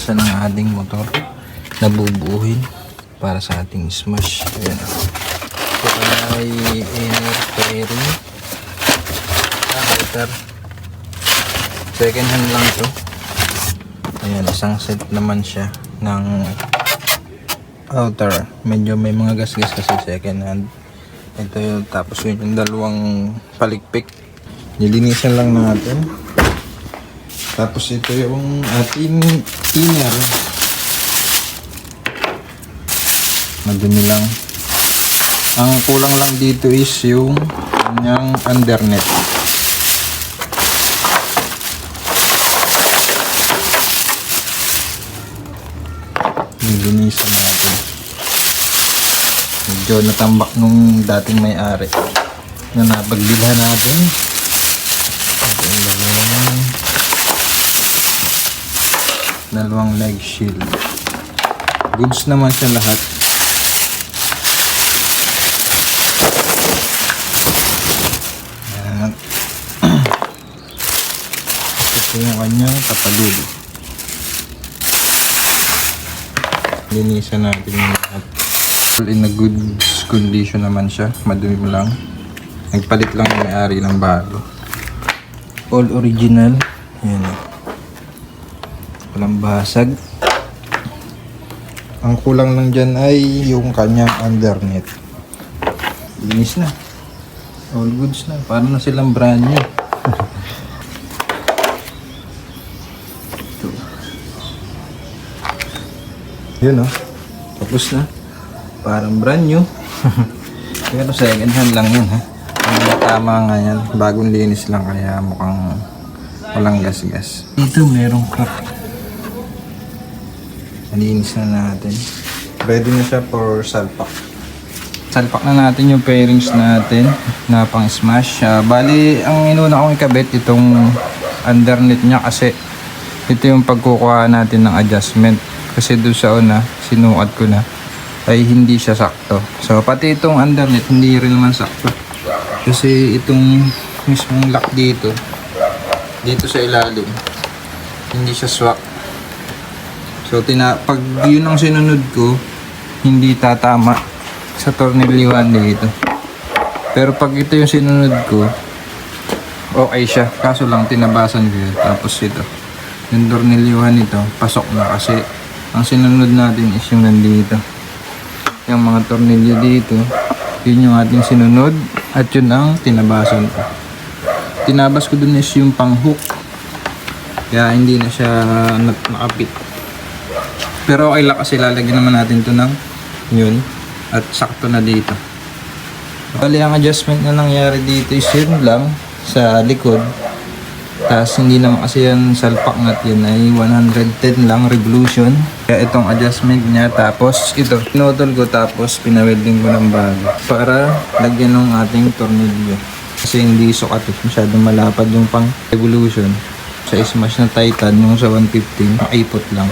piyesa ng ating motor na bubuuhin para sa ating smash. Ayan. Ito ay inner fairing outer. Second hand lang ito. Ayan, isang set naman siya ng outer. Medyo may mga gas-gas kasi second hand. Ito yung tapos yung dalawang palikpik. Nilinisan lang natin. Tapos ito yung ating inner. Madumi lang. Ang kulang lang dito is yung kanyang undernet. Nilinisan natin. Medyo natambak nung dating may-ari na napagbilhan natin. Ito yung dalawang leg shield. Goods naman siya lahat. Ayan. Ito yung kanyang kapalud. Linisan natin yung lahat. In a good condition naman siya. Madumi lang. Nagpalit lang yung may-ari ng bago. All original. Ayan. Walang basag. Ang kulang lang dyan ay yung kanyang undernet. Linis na. All goods na. Parang na silang brand new. Ito. Yun o. Tapos na. Parang brand new. Pero second hand lang yun ha. Ang tama nga yan. Bagong linis lang kaya mukhang walang gas-gas. Dito merong cup. Nalinis na natin. Ready na siya for salpak. Salpak na natin yung pairings natin na pang smash. Bali, ang inuna kong ikabit itong undernet niya kasi ito yung pagkukuha natin ng adjustment. Kasi doon sa una, sinukat ko na ay hindi siya sakto. So, pati itong undernet, hindi rin naman sakto. Kasi itong mismong lock dito sa ilalim, hindi siya swak. So, pag yun ang sinunod ko, hindi tatama sa tornilyuhan dito. Pero pag ito yung sinunod ko, okay siya. Kaso lang, tinabasan ko yun. Tapos ito, yung tornilyuhan nito, pasok na kasi ang sinunod natin is yung nandito. Yung mga tornilyo dito, yun yung ating sinunod at yun ang tinabasan ko. Tinabas ko dun is yung pang hook. Kaya hindi na siya nakapit. Pero okay lang kasi lalagyan naman natin to ng yun at sakto na dito. Bali ang adjustment na nangyari dito is yun lang sa likod. Tapos hindi naman kasi yan salpak nut, yun ay 110 lang revolution. Kaya itong adjustment niya, tapos ito pinutol ko tapos pinawelding ko ng bago para lagyan ng ating tornilyo. Kasi hindi sukat, masyadong malapad yung pang revolution. Sa smash na Titan yung sa 115, ipot lang.